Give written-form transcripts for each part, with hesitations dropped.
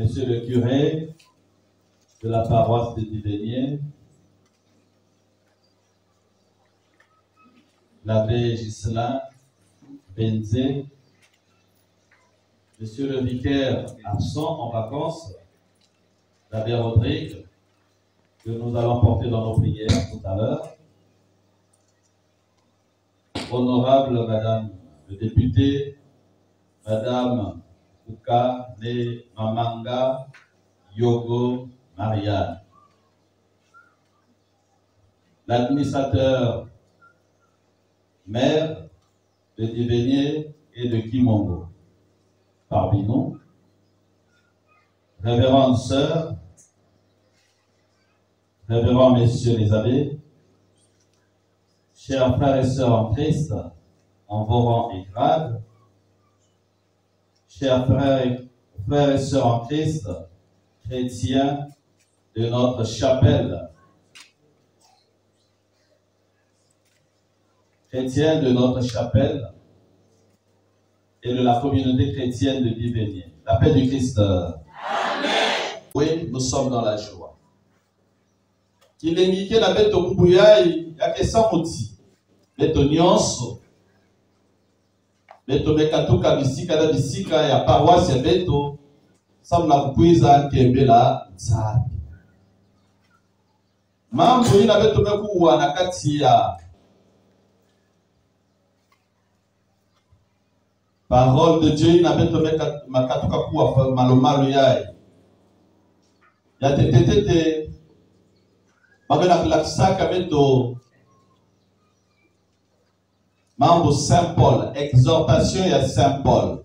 Monsieur le curé de la paroisse de Divenier, l'abbé Ghislain Benzé, Monsieur le vicaire absent en vacances, l'abbé Rodrigue, que nous allons porter dans nos prières tout à l'heure, honorable Madame le député, Madame Uka Ne Mamanga Yogo Marianne, l'administrateur maire de Divenier et de Kimongo, parmi nous, révérende sœurs, révérends messieurs les abbés, chers frères et sœurs en Christ, en vos rangs et grades, chers frères et sœurs en Christ, chrétiens de notre chapelle, chrétiens de notre chapelle et de la communauté chrétienne de Divenier. La paix du Christ. Amen. Oui, nous sommes dans la joie. Qu'il est miqué la bête au Kubuya, il y a que 100 outils. Bête au Nyonso, bête au Mekatuka, Bisika, la Bisika, et à paroisse, il y a bête au Samla Kuiza, Kembela, Nzabi. Mambo, il y a bête au Mekuwa, Nakatia. Parole de Dieu, il n'a pas été makatuka kuwa malomalo yai. Ya tetete, magana klakisaka beto mambo Saint Paul, exhortation ya Saint Paul.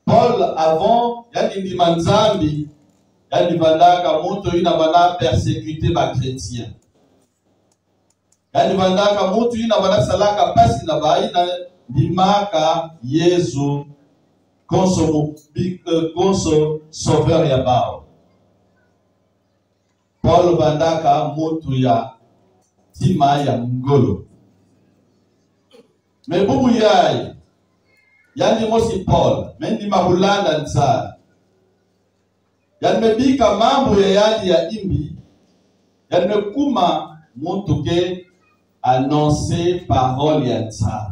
Paul avant, ya di manzambi, ya di bandaka mutu ina bana persécuté ba chrétien. Ya di bandaka mutu ina bana salaka pasi na ba ina Dimaka Yesu konso sauveur ya bao. Paul bandaka mutu ya tima ya mgolo. Me bubu yai yandi mosi Paul mendi mahulanda nsa. Yandi mebika mambo ya yandi ya imbi. Yandi mekuma mutu ke annoncer parole ya nsa.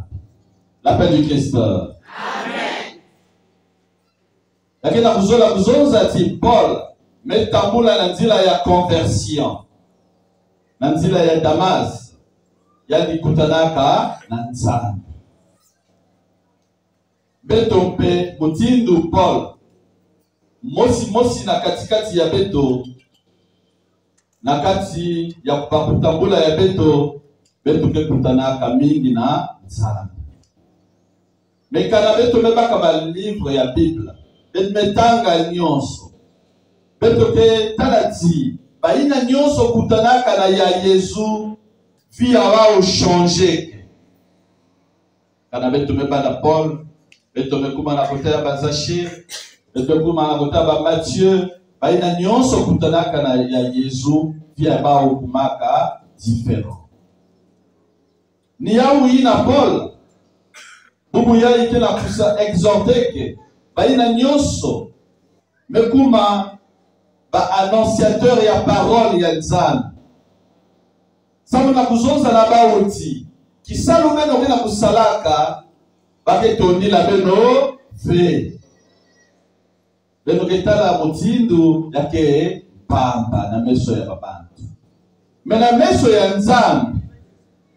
La paix du Christ. Amen. Lakini kuzonza ti Paul metambula na nzila ya conversion. Na nzila ya Damas. Yali kutanaka na Nzambe. Beto mpe mutindu Paul. Mosi na katikati ya beto. Na kati ya kutambula ya beto. Beto mpe kutanaka mingi na Nzambe. Mais quand on beto mebaka ba livre ya Bible, bet metanga nyonso. Beto ke talati, ba ina nyonso kutanaka na ya Yesu via wao changer. Quand beto mebana Paul, beto mekuma na kota ya Bazache, beto kuma na kota ba Matthieu, ba ina nyonso kutanaka na ya Yesu via wao kumaka différent. Ni yao ina Paul bubu ya ite na kusa exhorteke ba ina nyonso mekuma ba annonciateur ya parole ya Nzambe samu na kuzonza na baoti kisalo meno kina kusalaka ba ketondi la beno fe beno ketala motindu yake pamba na meso ya babantu mena meso ya Nzambe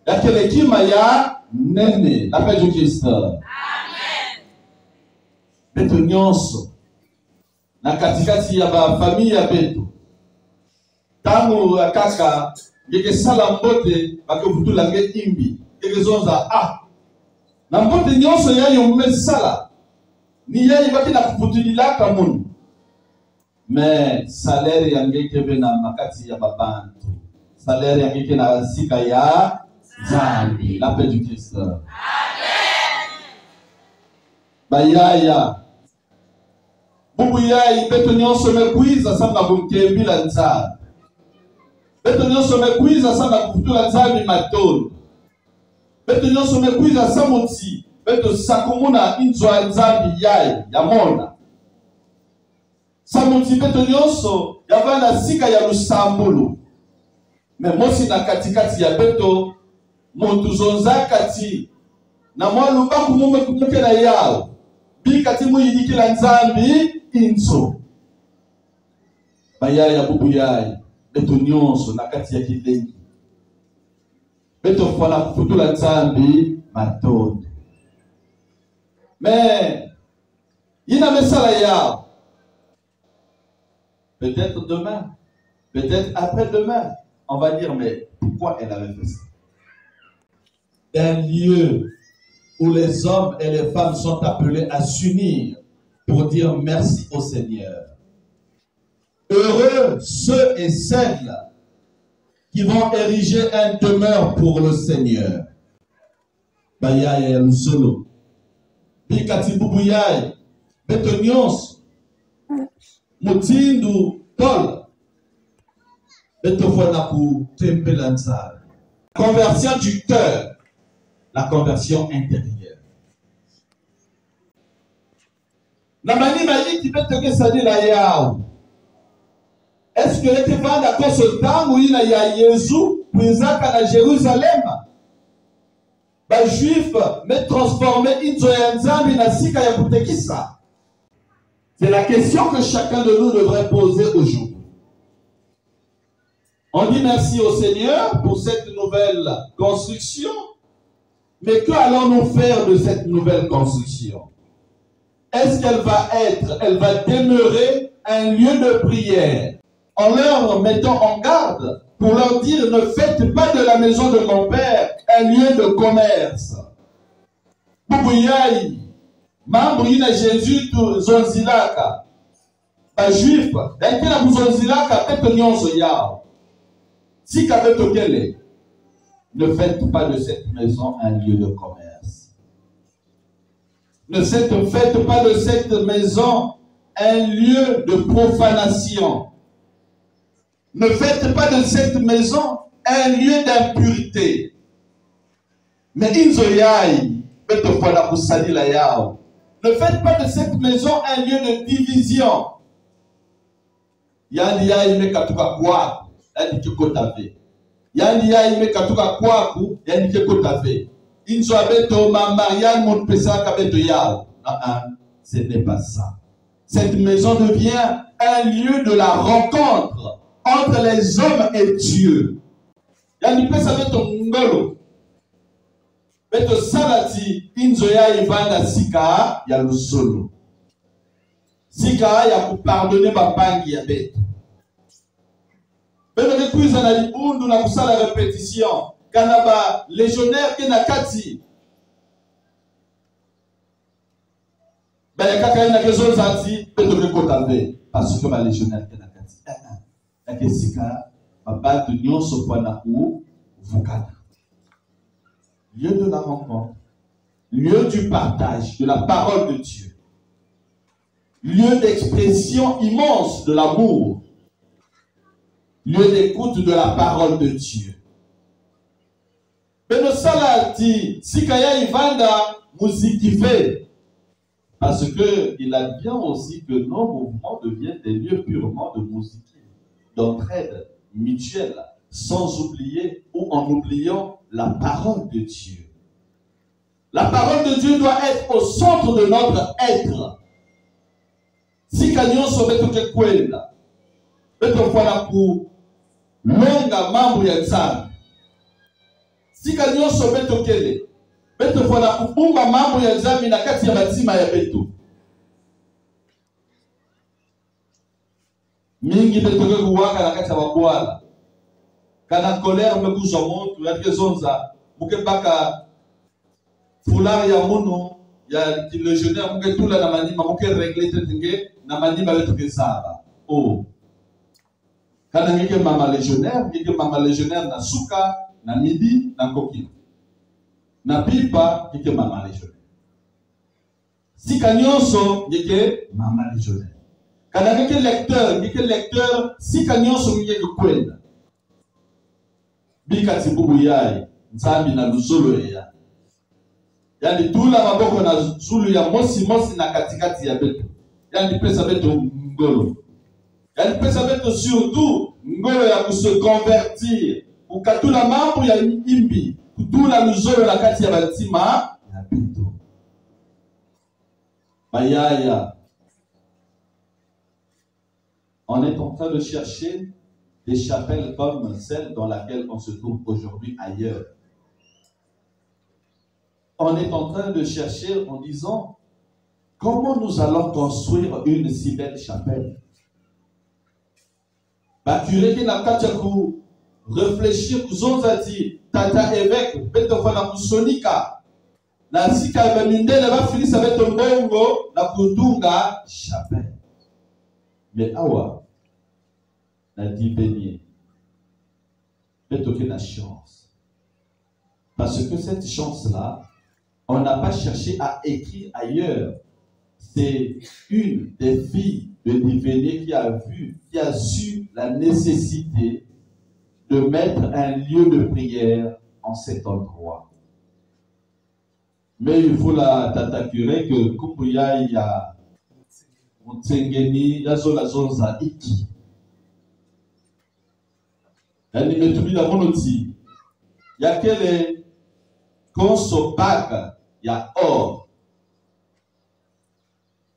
yake lekima ya nene, la paix du Christ. Amen. Beto nyonso na katikati ya ba famille ya beto. Tangu kaka ngeke sala mbote bake butula nge imbi. Ngeke zonza na mbote nyonso ya yume sala. Ni yeye baki na kuputulila kamun. Mais salaire ya ngeke bena makati ya babantu. Salaire ya ngeke na zika ya Zambi, la paix du Christ. Amen. Bayaya. Bubu yai beto nyonso mekuiza sana kumkembila Nzambe. Beto nyonso mekuiza sana kufutula Nzambe matolo. Beto nyonso mekuiza samuti. Beto sakumuna inzo Nzambe yai ya mona. samuti beto nyonso yavanda sika ya lusambulu me mosi na katikati ya beto muntu zonza kati na mwa lubaku muke na yao bikati muyidikila nzambi inso bayaya bubu yayi beto nyonso na kati ya kilengi beto fana kufutula nzambi matonde mais ina mesala yao peut-être demain, peut-être après-demain, on va dire, mais pourquoi elle avait fait ça? Un lieu où les hommes et les femmes sont appelés à s'unir pour dire merci au Seigneur. Heureux ceux et celles qui vont ériger une demeure pour le Seigneur. Bayaya Lusolo, Bikati Bubuyai, Betonyons, Mutindu Paul, conversion du cœur, la conversion intérieure. Namani maïti betoke sadi la yao. Est-ce que tu vas d'accord ce temps où il y a Jésus, puis à Jérusalem? Les Juifs me transformé in sika ya kutekisa. C'est la question que chacun de nous devrait poser aujourd'hui. On dit merci au Seigneur pour cette nouvelle construction, mais que allons-nous faire de cette nouvelle construction? Est-ce qu'elle va demeurer un lieu de prière en leur mettant en garde pour leur dire ne faites pas de la maison de mon Père un lieu de commerce? Boubouyaï. Mambo ina Jésus tu zonzilaka ba juif dakina buzonzilaka peto nyonso yao sika beto kele ne faites pas de cette maison un lieu de commerce, ne faites pas de cette maison un lieu de profanation, ne faites pas de cette maison un lieu d'impurité. Mais inzoyai beto fala kusalila yao. Ne faites pas de cette maison un lieu de division. Yandi ya ime katuka kwaku, yandi kiko tave. Yandi ya ime katuka kwaku, yandi kiko tave. Inzo abeto mama yan mon pesa kabeto yao. Ce n'est pas ça. Cette maison devient un lieu de la rencontre entre les hommes et Dieu. Yandi pesa beto ngolo. Beto salati inzo ya ivanda sika ya lusolo. Sika ya kupardonner bapangi ya beto. Beto kekuiza na libundu na kusala répétition. Kanaba légionnaire ke na kati. Baya kaka ina kezo zati beto kekotave. Parce que ma légionnaire ke na kati. Ya kesika babatu nyonso kwa na ku vukana. Lieu de la rencontre, lieu du partage de la parole de Dieu, lieu d'expression immense de l'amour, lieu d'écoute de la parole de Dieu. Mais le salati, sikaya ivanda musikife, parce que il advient aussi que nos mouvements deviennent des lieux purement de musique, d'entraide mutuelle, sans oublier ou en oubliant la parole de Dieu. La parole de Dieu doit être au centre de notre être. Si kanyon so beto ke kwenda, beto fwana ku longa mambo ya nzambe. Si kanyon so beto kele, beto fwana ku bumba mambo ya nzambe na kati ya batima ya beto. Mingi beto ke kuwaka na kati ya wabwala. Kana colère me kuza montu ya kezonza muke baka fulari ya muno ya légionnaire muke tula na manima muke régler tetinge na manima beto kezaba. Oh. Kana ngeke mama légionnaire na suka na midi na kokino. Na pipa ngeke mama légionnaire. Sika nyonso ngeke mama légionnaire. Kana ngeke lecteur sika nyonso ngeke kwenda. Bikati bubu yai, nzambi na luzolo ya. Yani tula maboko na zulu ya mosi na katikati ya beto. Yani pesa beto ngolo. Elle peut savoir surtout ngolo ya se convertir. Ou katula mambo ya imbi. Kutula luzolo la kati ya batima ya beto. Bayaya. On est en train de chercher des chapelles comme celle dans laquelle on se trouve aujourd'hui ailleurs. On est en train de chercher en disant comment nous allons construire une si belle chapelle. Bakure qui n'a qu'à réfléchir aux autres dit tata évêque betofana kusonika na sika bamindele ba fini sa beto mbongo na kudunga chapelle. Mais awa na dit béni betoke na chance parce que cette chance là on n'a pas cherché à écrire ailleurs. C'est une des filles de Divéné qui a su la nécessité de mettre un lieu de prière en cet endroit. Mais il faut la t'attaquer que Kupuya y a Mtsengeni ya zola zonza iki. Yani metumi la monoti. Ya kele konso bague ya or.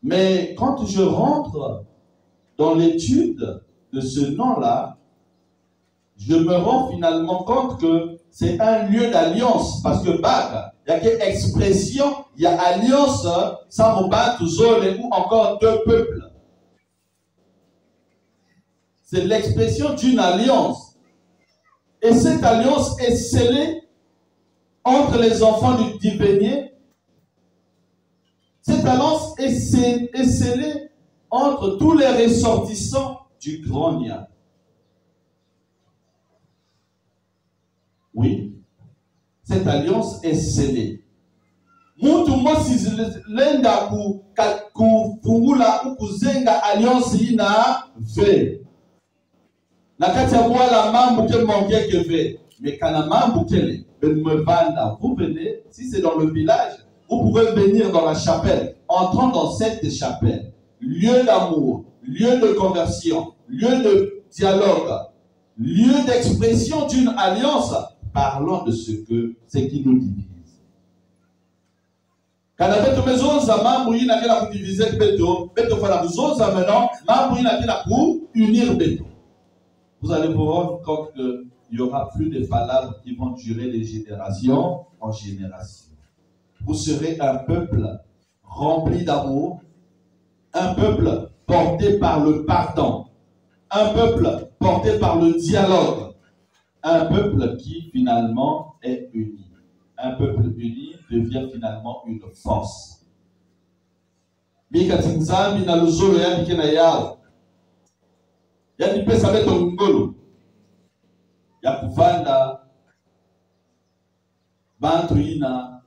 Mais quand je rentre dans l'étude de ce nom-là, je me rends finalement compte que c'est un lieu d'alliance. Parce que bague, il y a quelle expression, il y a alliance, Samobatu, Zole ou encore deux peuples. C'est l'expression d'une alliance. Et cette alliance est scellée entre les enfants du Divénier. Cette alliance est scellée entre tous les ressortissants du Grand Nia. Oui, cette alliance est scellée. Muntu mosi lenda kufungula ukuzenga alliance ina ve. Nakati ya la mambo ke mangue que ve. Mais kana mambo kele me banda. Vous venez, si c'est dans le village, vous pouvez venir dans la chapelle. Entrons dans cette chapelle. Lieu d'amour, lieu de conversion, lieu de dialogue, lieu d'expression d'une alliance. Parlons de ce qui nous divise. Quand on a besoin de mambo ina kila kudiviser beto fala besoin maintenant mambo ina kila ku unir beto. Vous allez vous rendre compte qu'il n'y aura plus de palabres qui vont durer de génération en génération. Vous serez un peuple rempli d'amour, un peuple porté par le pardon, un peuple porté par le dialogue, un peuple qui finalement est uni. Un peuple uni devient finalement une force. Mikatinzambi na luzolo yani kena yao. Yani pesa beto ngolo. Ya kuvanda bantu ina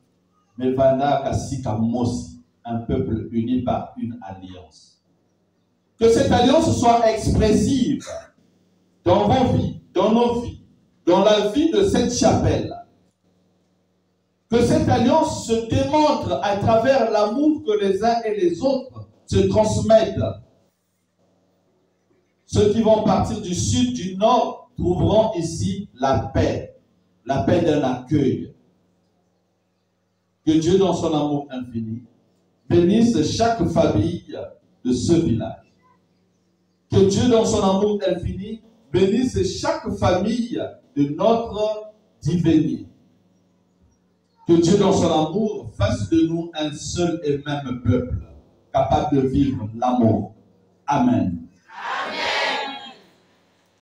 mevanda kasika mosi. Un peuple uni par une alliance. Que cette alliance soit expressive dans vos vies, dans nos vies, dans la vie de cette chapelle. Que cette alliance se démontre à travers l'amour que les uns et les autres se transmettent. Ceux qui vont partir du sud, du nord, trouveront ici la paix d'un accueil. Que Dieu, dans son amour infini, bénisse chaque famille de ce village. Que Dieu, dans son amour infini, bénisse chaque famille de notre Divénier. Que Dieu, dans son amour, fasse de nous un seul et même peuple, capable de vivre l'amour. Amen.